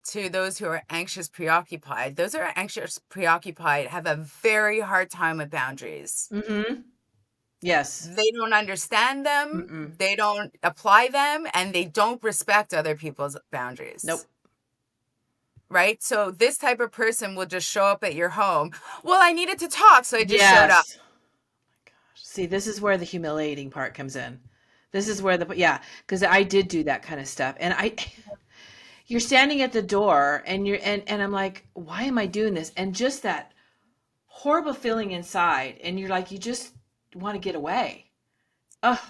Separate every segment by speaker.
Speaker 1: to those who are anxious preoccupied, those who are anxious preoccupied have a very hard time with boundaries.
Speaker 2: Mhm. Yes.
Speaker 1: They don't understand them,
Speaker 2: Mm-mm.
Speaker 1: they don't apply them, and they don't respect other people's boundaries.
Speaker 2: Nope.
Speaker 1: Right? So this type of person will just show up at your home. Well, I needed to talk, so I just showed up.
Speaker 2: Yes. Gosh. See, this is where the humiliating part comes in. This is where the yeah, because I did do that kind of stuff, and I you're standing at the door, and and I'm like, why am I doing this? And just that horrible feeling inside, and you're like, you just want to get away. Oh,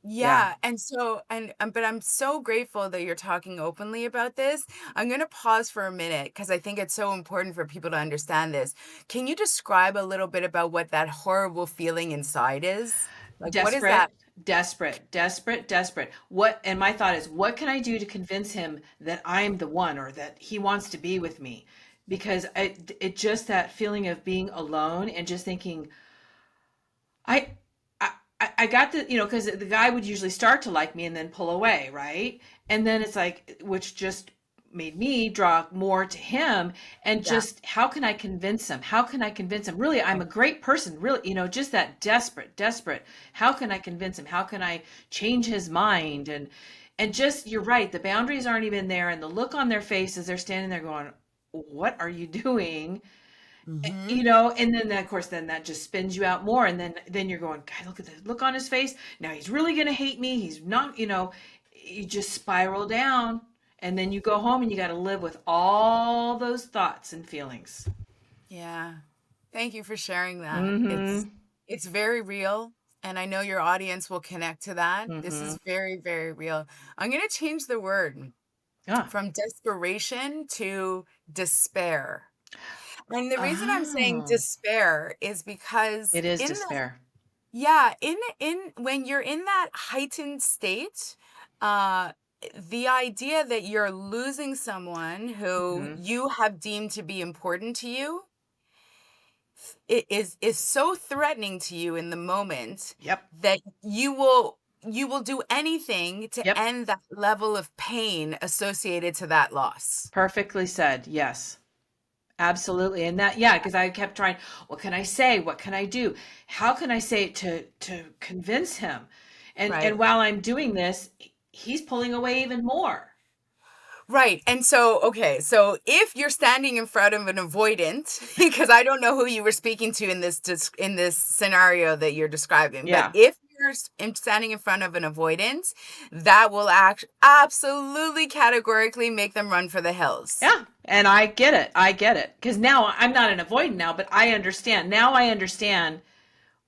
Speaker 2: yeah.
Speaker 1: Yeah, and so but I'm so grateful that you're talking openly about this. I'm going to pause for a minute because I think it's so important for people to understand this. Can you describe a little bit about what that horrible feeling inside is? Like, what is that?
Speaker 2: Desperate, desperate, desperate, desperate. What, and my thought is, what can I do to convince him that I'm the one or that he wants to be with me? Because it just that feeling of being alone and just thinking, I, I got the, because the guy would usually start to like me and then pull away, right? And then it's like, which just made me draw more to him. And
Speaker 1: Yeah.
Speaker 2: just how can I convince him? How can I convince him? Really, I'm a great person, really, just that desperate, desperate. How can I convince him? How can I change his mind? And just, you're right, the boundaries aren't even there. And the look on their face as they're standing there going, what are you doing?
Speaker 1: Mhm.
Speaker 2: And then of course then that just spins you out more, and then you're going, God, look at the look on his face, now he's really going to hate me, he's not, you just spiral down, and then you go home and you got to live with all those thoughts and feelings.
Speaker 1: Yeah. Thank you for sharing that.
Speaker 2: Mm-hmm.
Speaker 1: It's very real, and I know your audience will connect to that. This
Speaker 2: Mm-hmm.
Speaker 1: is very, very real. I'm going to change the word
Speaker 2: Ah.
Speaker 1: from desperation to despair. And the reason I'm saying
Speaker 2: Oh,
Speaker 1: despair is because
Speaker 2: it is
Speaker 1: in the
Speaker 2: despair.
Speaker 1: yeah, in when you're in that heightened state, uh the idea that you're losing someone who
Speaker 2: Mm-hmm.
Speaker 1: you have deemed to be important to you, it is so threatening to you in the moment
Speaker 2: Yep.
Speaker 1: that you will do anything to
Speaker 2: Yep.
Speaker 1: end that level of pain associated to that loss.
Speaker 2: Perfectly said. Yes. Absolutely. And that, yeah, because I kept trying, what can I say? What can I do? How can I say it to convince him? And
Speaker 1: Right.
Speaker 2: while I'm doing this, he's pulling away even more.
Speaker 1: Right. And so, okay, so if you're standing in front of an avoidant, because I don't know who you were speaking to in in this scenario that you're describing, but
Speaker 2: Yeah.
Speaker 1: if you're standing in front of an avoidant, that will absolutely categorically make them run for the hills.
Speaker 2: Yeah. And I get it. I get it. Because now I'm not an avoidant now, but I understand. Now I understand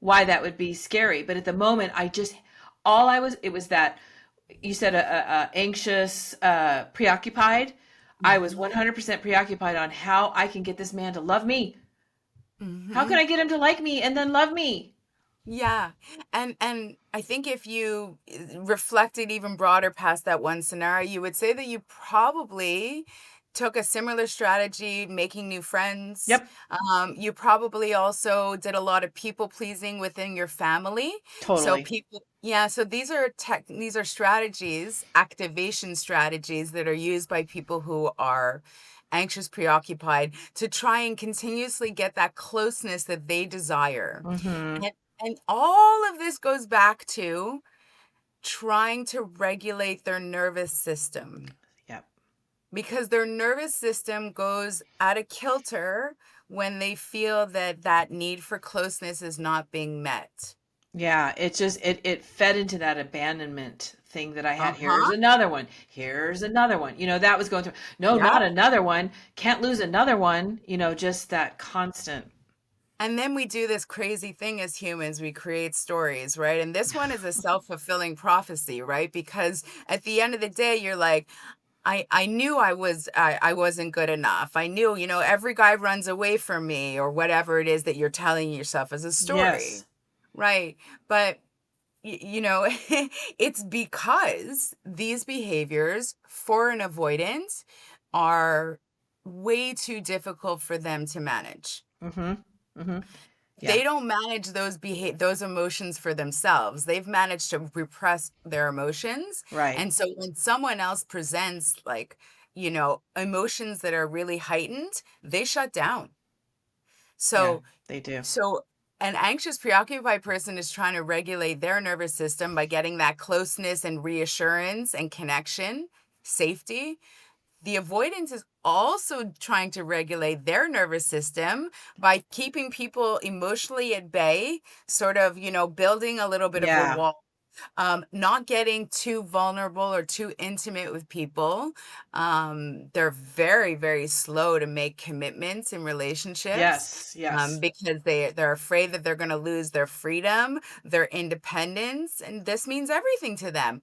Speaker 2: why that would be scary. But at the moment, it was that you said anxious, preoccupied. I was
Speaker 1: Mhm.
Speaker 2: 100% preoccupied on how I can get this man to love me. How can
Speaker 1: Mhm.
Speaker 2: I get him to like me and then love me?
Speaker 1: Yeah. And I think if you reflected even broader past that one scenario, you would say that you probably took a similar strategy making new friends.
Speaker 2: Yep,
Speaker 1: You probably also did a lot of people pleasing within your family. So
Speaker 2: totally.
Speaker 1: people, yeah, so these are strategies, activation strategies that are used by people who are anxious, preoccupied to try and continuously get that closeness that they desire.
Speaker 2: Mm-hmm.
Speaker 1: And all of this goes back to trying to regulate their nervous system
Speaker 2: Yep.
Speaker 1: because their nervous system goes out of kilter when they feel that that need for closeness is not being met.
Speaker 2: Yeah, it fed into that abandonment thing that I had. Here's
Speaker 1: Uh-huh.
Speaker 2: another one. Here's another one. That was going through. No, not
Speaker 1: Yep.
Speaker 2: another one. Can't lose another one. Just that constant.
Speaker 1: And then we do this crazy thing as humans, we create stories, right? And this one is a self-fulfilling prophecy, right? Because at the end of the day, you're like, I knew I wasn't good enough. I knew, every guy runs away from me or whatever it is that you're telling yourself as a story.
Speaker 2: Yes.
Speaker 1: Right. But it's because these behaviors for an avoidant are way too difficult for them to manage.
Speaker 2: Mm-hmm. Mm-hmm. Yeah.
Speaker 1: They don't manage those emotions for themselves. They've managed to repress their emotions.
Speaker 2: Right.
Speaker 1: And so when someone else presents like emotions that are really heightened, they shut down.
Speaker 2: Yeah,
Speaker 1: So
Speaker 2: they do.
Speaker 1: so an anxious, preoccupied person is trying to regulate their nervous system by getting that closeness and reassurance and connection, safety. The avoidance is also trying to regulate their nervous system by keeping people emotionally at bay, sort of, building a little bit of a
Speaker 2: Yeah.
Speaker 1: wall, not getting too vulnerable or too intimate with people. They're very, very slow to make commitments in relationships,
Speaker 2: Yes, yes.
Speaker 1: because they're afraid that they're going to lose their freedom, their independence, and this means everything to them.